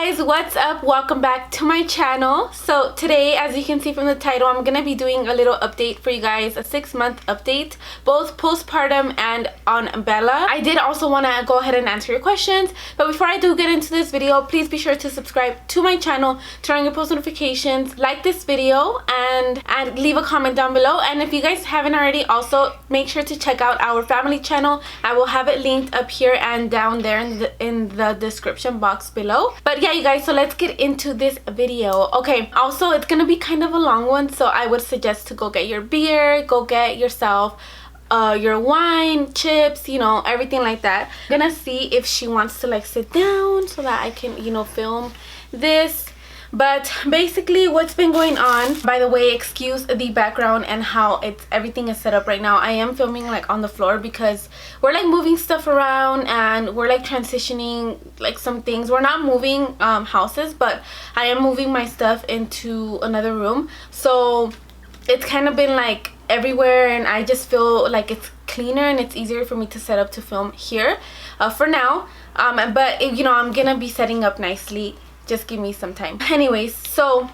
guys, what's up? Welcome back to my channel. So today, as you can see from the title, I'm gonna be doing a little update for you guys, a 6-month update, both postpartum and on Bella. I did also want to go ahead and answer your questions, but before I do get into this video, please be sure to subscribe to my channel, turn on your post notifications, like this video, and leave a comment down below. And if you guys haven't already, also make sure to check out our family channel. I will have it linked up here and down there in the description box below. But yeah, you guys, so let's get into this video. Okay, also it's gonna be kind of a long one, so I would suggest to go get your beer, go get yourself your wine, chips, you know, everything like that. I'm gonna see if she wants to like sit down so that I can, you know, film this. But basically what's been going on, by the way, excuse the background and how everything is set up right now. I am filming like on the floor because we're like moving stuff around and we're like transitioning like some things. We're not moving houses, but I am moving my stuff into another room, so it's kind of been like everywhere, and I just feel like it's cleaner and it's easier for me to set up to film here for now. But you know, I'm gonna be setting up nicely. Just give me some time. Anyways, so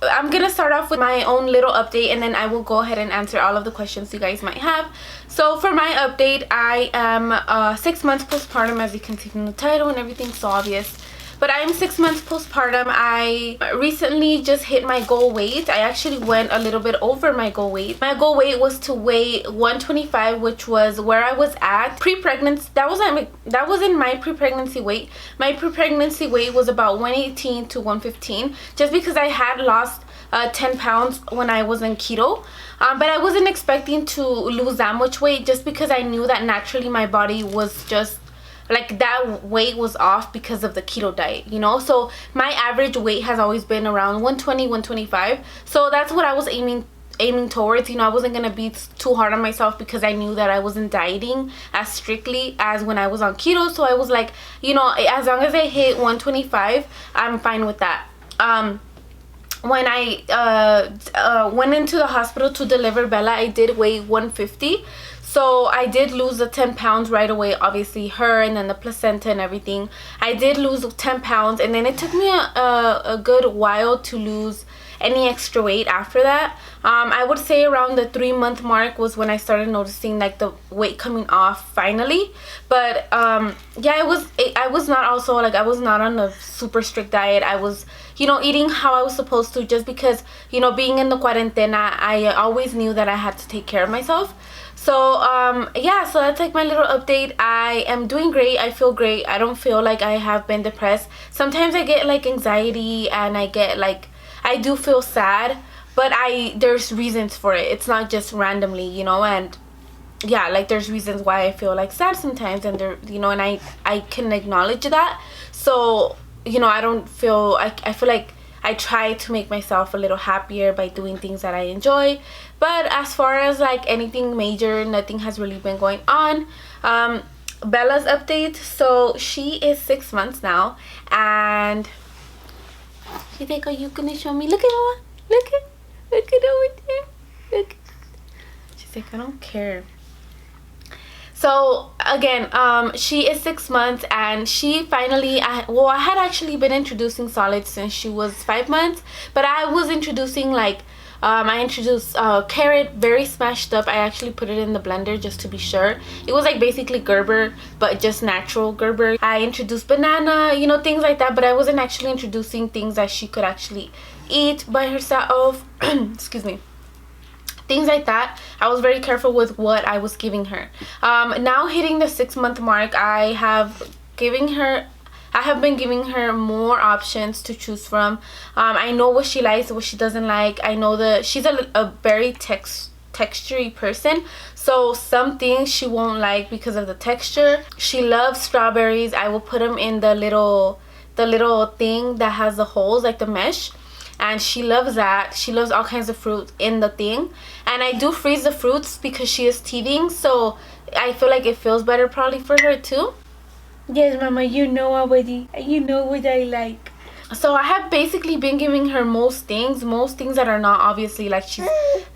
I'm gonna start off with my own little update, and then I will go ahead and answer all of the questions you guys might have. So for my update, I am 6 months postpartum, as you can see from the title and everything, so obvious. But I am 6 months postpartum. I recently just hit my goal weight. I actually went a little bit over my goal weight. My goal weight was to weigh 125, which was where I was at pre-pregnancy. That wasn't my pre-pregnancy weight. My pre-pregnancy weight was about 118 to 115, just because I had lost 10 pounds when I was in keto. But I wasn't expecting to lose that much weight, just because I knew that naturally my body was just like that weight was off because of the keto diet, you know. So my average weight has always been around 120, 125. So that's what I was aiming towards. You know, I wasn't gonna be too hard on myself because I knew that I wasn't dieting as strictly as when I was on keto. So I was like, you know, as long as I hit 125, I'm fine with that. When I went into the hospital to deliver Bella, I did weigh 150. So I did lose the 10 pounds right away, obviously her and then the placenta and everything. I did lose 10 pounds, and then it took me a good while to lose any extra weight after that. I would say around the 3-month mark was when I started noticing like the weight coming off finally. But yeah, I was not also like, I was not on a super strict diet. I was, you know, eating how I was supposed to, just because, you know, being in the cuarentena, I always knew that I had to take care of myself. So yeah, so that's like my little update. I am doing great. I feel great. I don't feel like I have been depressed. Sometimes I get like anxiety, and I get like, I do feel sad, but there's reasons for it. It's not just randomly, you know. And yeah, like there's reasons why I feel like sad sometimes, and there, you know, and I can acknowledge that. So, you know, I don't feel, I feel like I try to make myself a little happier by doing things that I enjoy. But as far as like anything major, nothing has really been going on. Bella's update. So she is 6 months now, and she's like, are you gonna show me? Look at mama. Look over there. Look. She's like, I don't care. So again, she is 6 months, and she finally, I had actually been introducing solids since she was 5 months, but I was introducing like, I introduced carrot, very smashed up. I actually put it in the blender just to be sure. It was like basically Gerber, but just natural Gerber. I introduced banana, you know, things like that, but I wasn't actually introducing things that she could actually eat by herself. Excuse me. Things like that. I was very careful with what I was giving her. Now hitting the 6-month mark, I have been giving her more options to choose from. I know what she likes, what she doesn't like. I know that she's a very textury person, so some things she won't like because of the texture. She loves strawberries. I will put them in the little thing that has the holes, like the mesh, and she loves that. She loves all kinds of fruit in the thing, and I do freeze the fruits because she is teething, so I feel like it feels better probably for her too. Yes, mama, you know already. You know what I like. So I have basically been giving her most things that are not obviously like she's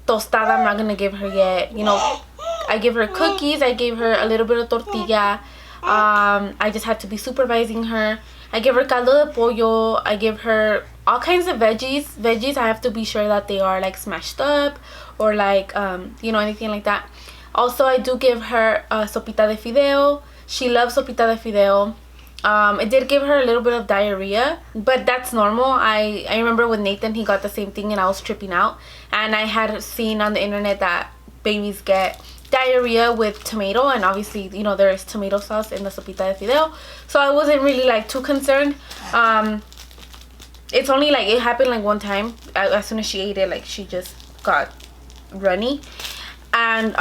tostada. I'm not gonna give her yet. You know, I give her cookies. I gave her a little bit of tortilla. I just had to be supervising her. I give her caldo de pollo. I give her all kinds of veggies. I have to be sure that they are like smashed up or like you know, anything like that. Also, I do give her sopita de fideo. She loves sopita de fideo. It did give her a little bit of diarrhea, but that's normal. I remember with Nathan, he got the same thing and I was tripping out. And I had seen on the internet that babies get diarrhea with tomato, and obviously, you know, there is tomato sauce in the sopita de fideo. So I wasn't really like too concerned. It's only like, it happened like one time. As soon as she ate it, like she just got runny. And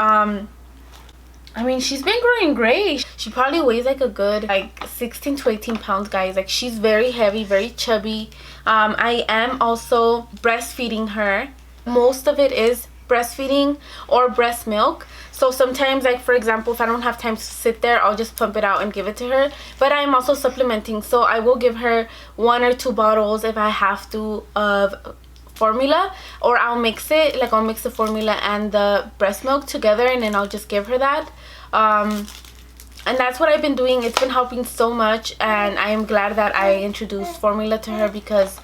I mean, she's been growing great. She probably weighs like a good like 16 to 18 pounds, guys. Like, she's very heavy, very chubby. I am also breastfeeding her. Most of it is breastfeeding or breast milk. So sometimes, like for example, if I don't have time to sit there, I'll just pump it out and give it to her. But I'm also supplementing, so I will give her 1 or 2 bottles if I have to of formula, or I'll mix it, like I'll mix the formula and the breast milk together, and then I'll just give her that. And that's what I've been doing. It's been helping so much, and I am glad that I introduced formula to her, because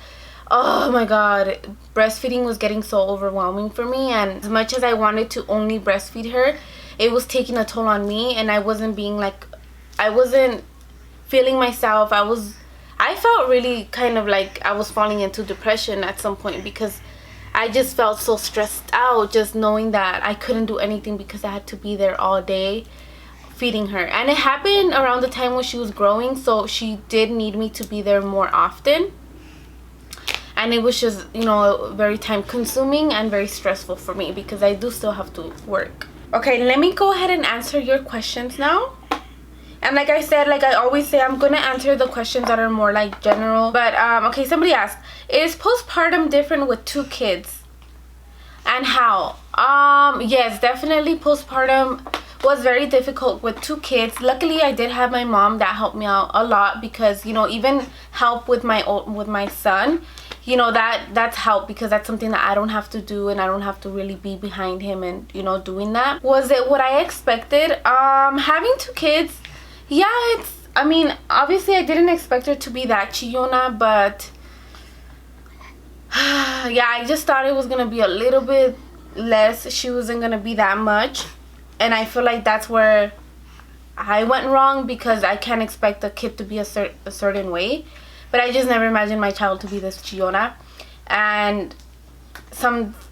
oh my god, breastfeeding was getting so overwhelming for me. And as much as I wanted to only breastfeed her, it was taking a toll on me, and I wasn't being like, I wasn't feeling myself. I felt really kind of like I was falling into depression at some point, because I just felt so stressed out just knowing that I couldn't do anything because I had to be there all day feeding her. And it happened around the time when she was growing, so she did need me to be there more often. And it was just, you know, very time consuming and very stressful for me, because I do still have to work. Okay, let me go ahead and answer your questions now. And like I said, like I always say, I'm gonna answer the questions that are more like general. But okay, somebody asked, is postpartum different with 2 kids, and how? Yes, definitely postpartum was very difficult with 2 kids. Luckily, I did have my mom that helped me out a lot, because, you know, even help with my son, you know, that's help, because that's something that I don't have to do, and I don't have to really be behind him and, you know, doing that. Was it what I expected? Having 2 kids, yeah, I mean, obviously I didn't expect her to be that chillona, but yeah, I just thought it was gonna be a little bit less. She wasn't gonna be that much, and I feel like that's where I went wrong, because I can't expect a kid to be a certain way. But I just never imagined my child to be this chillona. And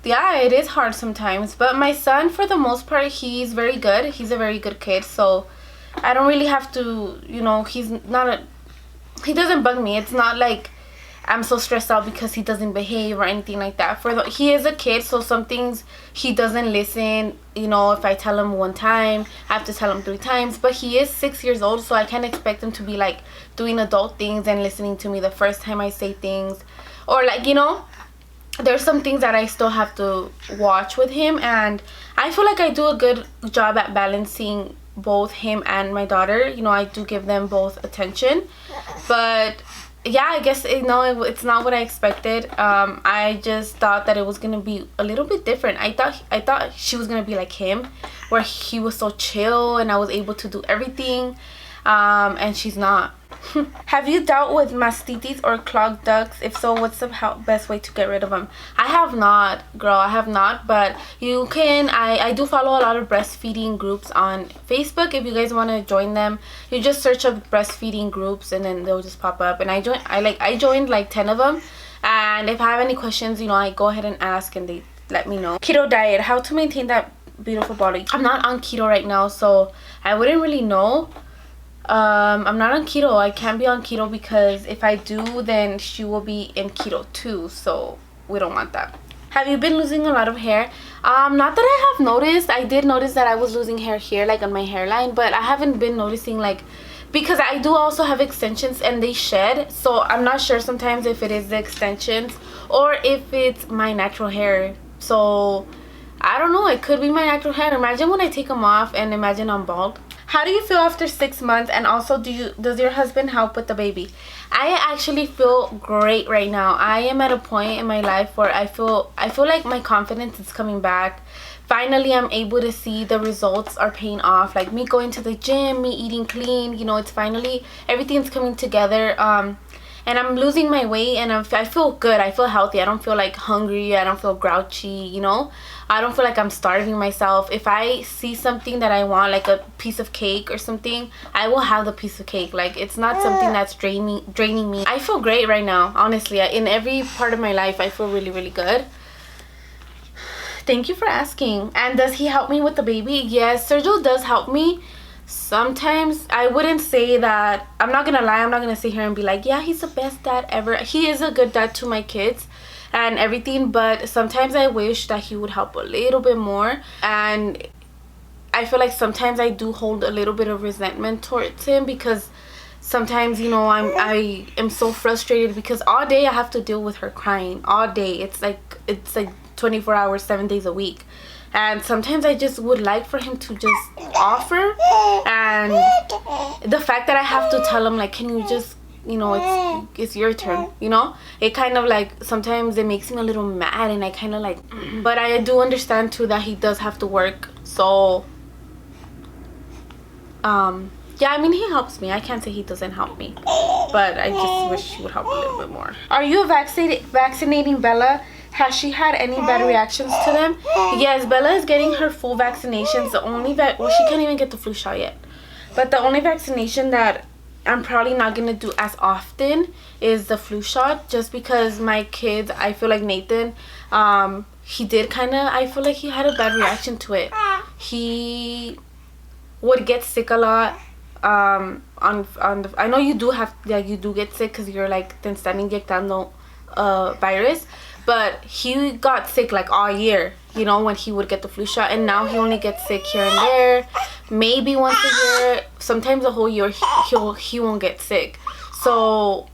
yeah, it is hard sometimes. But my son, for the most part, he's very good. He's a very good kid. So I don't really have to, you know, he doesn't bug me. It's not like I'm so stressed out because he doesn't behave or anything like that. He is a kid, so some things he doesn't listen. You know, if I tell him 1 time, I have to tell him 3 times. But he is 6 years old, so I can't expect him to be like doing adult things and listening to me the first time I say things. Or like, you know, there's some things that I still have to watch with him. And I feel like I do a good job at balancing both him and my daughter. You know, I do give them both attention. But yeah, I guess it's not what I expected. I just thought that it was gonna be a little bit different. I thought she was gonna be like him, where he was so chill and I was able to do everything, and she's not. Have you dealt with mastitis or clogged ducts? If so, what's the best way to get rid of them? I have not, girl. I have not, but you can. I do follow a lot of breastfeeding groups on Facebook. If you guys want to join them, you just search up breastfeeding groups and then they'll just pop up. And I joined like 10 of them. And if I have any questions, you know, I go ahead and ask and they let me know. Keto diet, how to maintain that beautiful body. I'm not on keto right now, so I wouldn't really know. I'm not on keto. I can't be on keto, because if I do, then she will be in keto too, so we don't want that. Have you been losing a lot of hair? Not that I have noticed. I did notice that I was losing hair here, like on my hairline, but I haven't been noticing, like, because I do also have extensions and they shed, so I'm not sure sometimes if it is the extensions or if it's my natural hair. So I don't know, it could be my natural hair. Imagine when I take them off, and imagine I'm bald. How do you feel after 6 months? And also, does your husband help with the baby? I actually feel great right now. I am at a point in my life where I feel like my confidence is coming back. Finally, I'm able to see the results are paying off. Like me going to the gym, me eating clean, you know, it's finally, everything's coming together. and I'm losing my weight, and I feel good. I feel healthy. I don't feel like hungry. I don't feel grouchy, you know. I don't feel like I'm starving myself. If I see something that I want, like a piece of cake or something, I will have the piece of cake. Like, it's not something that's draining me. I feel great right now, honestly. In every part of my life, I feel really, really good. Thank you for asking. And does he help me with the baby? Yes, Sergio does help me. Sometimes I wouldn't say that. I'm not gonna lie. I'm not gonna sit here and be like, yeah, he's the best dad ever. He is a good dad to my kids and everything, but sometimes I wish that he would help a little bit more. And I feel like sometimes I do hold a little bit of resentment towards him, because sometimes, you know, I am so frustrated because all day I have to deal with her crying all day. It's like 24 hours, 7 days a week. And sometimes I just would like for him to just offer, and the fact that I have to tell him, like, can you just, you know, it's your turn, you know, it kind of like sometimes it makes me a little mad, and I kind of like, but I do understand too that he does have to work. So yeah, I mean, he helps me. I can't say he doesn't help me, but I just wish he would help a little bit more. Are you vaccinating Bella? Has she had any bad reactions to them? Yes, Bella is getting her full vaccinations. The only well, she can't even get the flu shot yet. But the only vaccination that I'm probably not going to do as often is the flu shot. Just because my kids, I feel like Nathan, he did kind of, I feel like he had a bad reaction to it. He would get sick a lot. I know you do have, like, you do get sick because you're like, te están inyectando virus. But he got sick like all year, you know, when he would get the flu shot. And now he only gets sick here and there, maybe once a year. Sometimes a whole year he won't get sick. So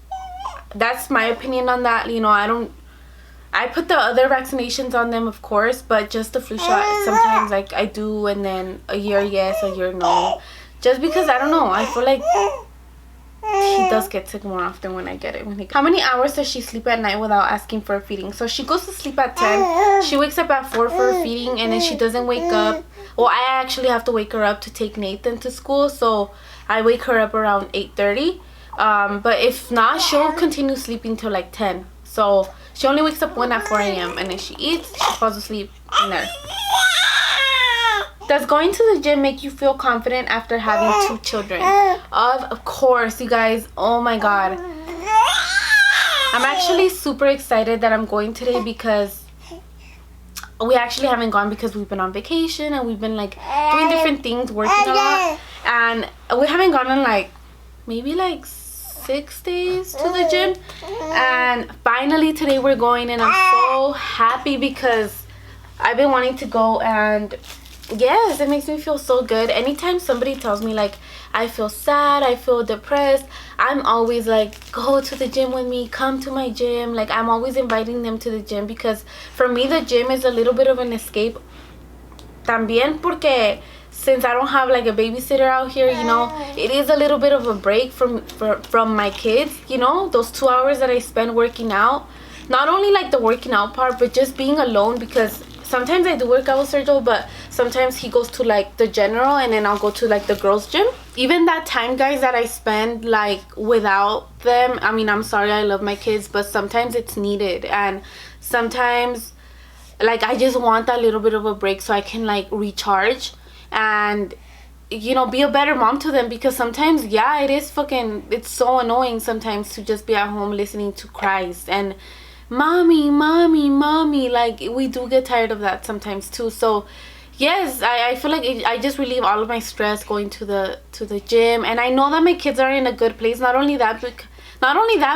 that's my opinion on that. You know, I put the other vaccinations on them, of course, but just the flu shot, sometimes, like, I do, and then a year yes, a year no. Just because, I don't know, I feel like he does get sick more often when I get it. How many hours does she sleep at night without asking for a feeding? So she goes to sleep at 10. She wakes up at 4 for a feeding, and then she doesn't wake up. Well, I actually have to wake her up to take Nathan to school, so I wake her up around 8:30. But if not, she'll continue sleeping till like 10. So she only wakes up at 4 a.m. and then she eats, she falls asleep in there. Does going to the gym make you feel confident after having 2 children? Of course, you guys. Oh my god. I'm actually super excited that I'm going today, because we actually haven't gone because we've been on vacation and we've been like doing different things, working a lot, and we haven't gone in like maybe like 6 days to the gym. And finally today we're going, and I'm so happy because I've been wanting to go, and yes, it makes me feel so good. Anytime somebody tells me like I feel sad, I feel depressed, I'm always like, go to the gym with me, come to my gym. Like, I'm always inviting them to the gym, because for me the gym is a little bit of an escape también, porque since I don't have like a babysitter out here, you know, it is a little bit of a break from my kids, you know, those 2 hours that I spend working out. Not only like the working out part, but just being alone, because sometimes I do work out with Sergio, but sometimes he goes to like the general, and then I'll go to like the girls gym. Even that time, guys, that I spend like without them, I mean, I'm sorry, I love my kids, but sometimes it's needed. And sometimes like I just want that little bit of a break so I can like recharge and, you know, be a better mom to them. Because sometimes, yeah, it's so annoying sometimes to just be at home listening to cries and mommy, mommy, mommy. Like, we do get tired of that sometimes too. So yes, I feel like I just relieve all of my stress going to the gym. And I know that my kids are in a good place. Not only that,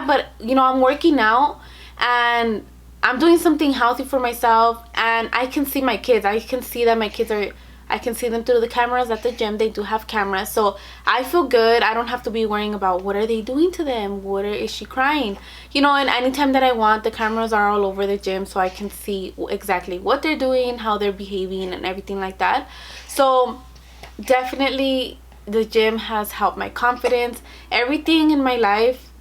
but you know, I'm working out and I'm doing something healthy for myself, and I can see my kids. I can see that my kids are, I can see them through the cameras at the gym. They do have cameras, so I feel good. I don't have to be worrying about what are they doing to them, is she crying, you know. And anytime that I want, the cameras are all over the gym, so I can see exactly what they're doing, how they're behaving, and everything like that. So definitely the gym has helped my confidence, everything in my life.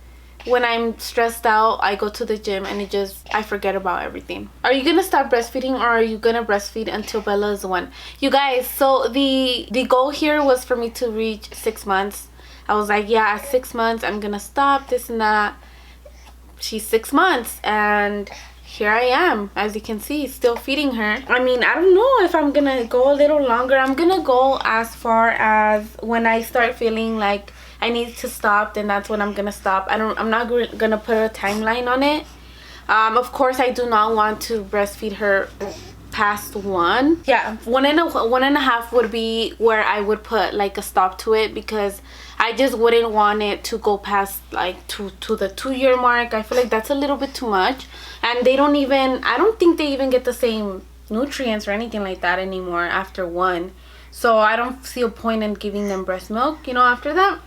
When I'm stressed out, I go to the gym and I forget about everything. Are you gonna stop breastfeeding, or are you gonna breastfeed until Bella is 1? You guys, so the goal here was for me to reach 6 months. I was like, yeah, at 6 months I'm gonna stop this and that. she's 6 months, and here I am, as you can see, still feeding her. I mean, I don't know if I'm gonna go a little longer. I'm gonna go as far as when I start feeling like I need to stop, then that's when I'm gonna stop. I'm not gonna put a timeline on it. Of course, I do not want to breastfeed her past 1. Yeah, 1.5 would be where I would put like a stop to it, because I just wouldn't want it to go past like to the 2-year mark. I feel like that's a little bit too much, and they don't even, I don't think they even get the same nutrients or anything like that anymore after 1. So I don't see a point in giving them breast milk, you know, after that.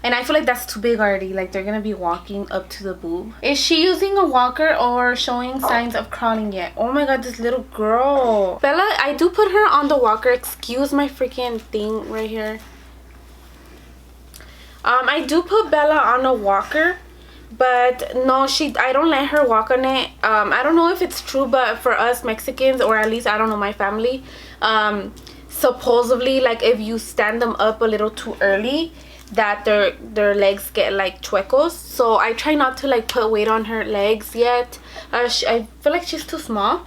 And I feel like that's too big already. Like, they're gonna be walking up to the boob. Is she using a walker or showing signs of crawling yet? Oh my god, this little girl. Bella, I do put her on the walker. Excuse my freaking thing right here. I do put Bella on a walker, but no, I don't let her walk on it. I don't know if it's true, but for us Mexicans, or at least I don't know, my family, supposedly, like, if you stand them up a little too early, that their legs get like chuecos. So I try not to like put weight on her legs yet. I feel like she's too small.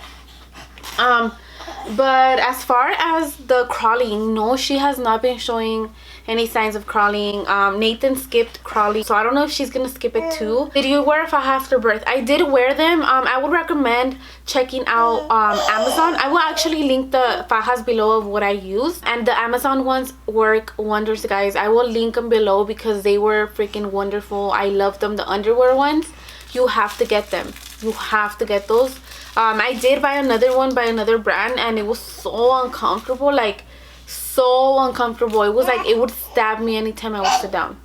But as far as the crawling, no, she has not been showing any signs of crawling. Nathan skipped crawling, so I don't know if she's gonna skip it too. Did you wear a faja after birth? I did wear them. I would recommend checking out Amazon. I will actually link the fajas below of what I use, and the Amazon ones work wonders, guys. I will link them below because they were freaking wonderful. I love them. The underwear ones, you have to get them. You have to get those. I did buy another one by another brand, and it was so uncomfortable, like so uncomfortable. It was like it would stab me anytime I would sit down.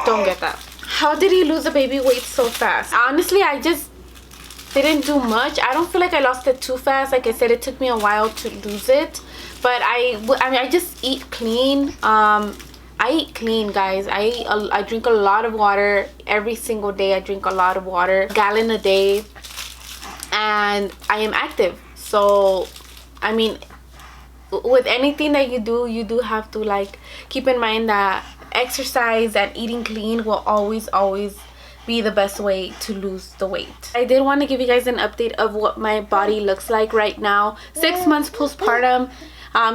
Don't get that. How did you lose the baby weight so fast? Honestly, I just didn't do much. I don't feel like I lost it too fast. Like I said, it took me a while to lose it, but I mean, I just eat clean. I eat clean, guys. I drink a lot of water every single day. I drink a lot of water, a gallon a day, and I am active. So I mean, with anything that you do have to like keep in mind that exercise and eating clean will always be the best way to lose the weight. I did want to give you guys an update of what my body looks like right now, 6 months postpartum.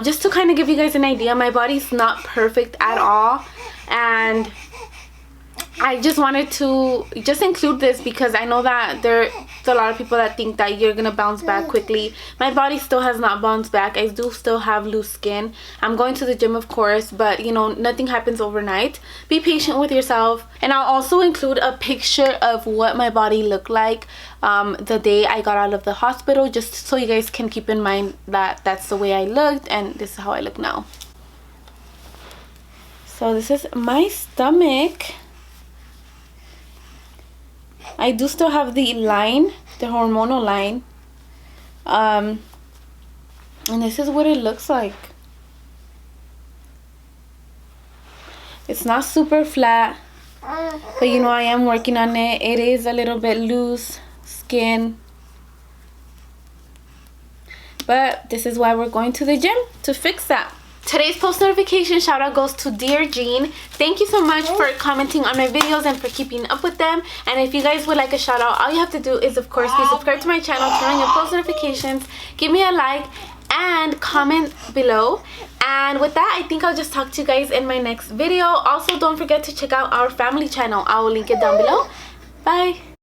Just to kind of give you guys an idea, my body's not perfect at all, and I just wanted to just include this because I know that there's a lot of people that think that you're gonna bounce back quickly. My body still has not bounced back. I do still have loose skin. I'm going to the gym, of course, but you know, nothing happens overnight. Be patient with yourself. And I'll also include a picture of what my body looked like the day I got out of the hospital, just so you guys can keep in mind that that's the way I looked, and this is how I look now. So this is my stomach. I do still have the line, the hormonal line, and this is what it looks like. It's not super flat, but you know, I am working on it. It is a little bit loose skin, but this is why we're going to the gym, to fix that. Today's post notification shout out goes to Dear Jean. Thank you so much for commenting on my videos and for keeping up with them. And if you guys would like a shout out, all you have to do is, of course, be subscribed to my channel, turn on your post notifications, give me a like, and comment below. And with that, I think I'll just talk to you guys in my next video. Also, don't forget to check out our family channel. I will link it down below. Bye.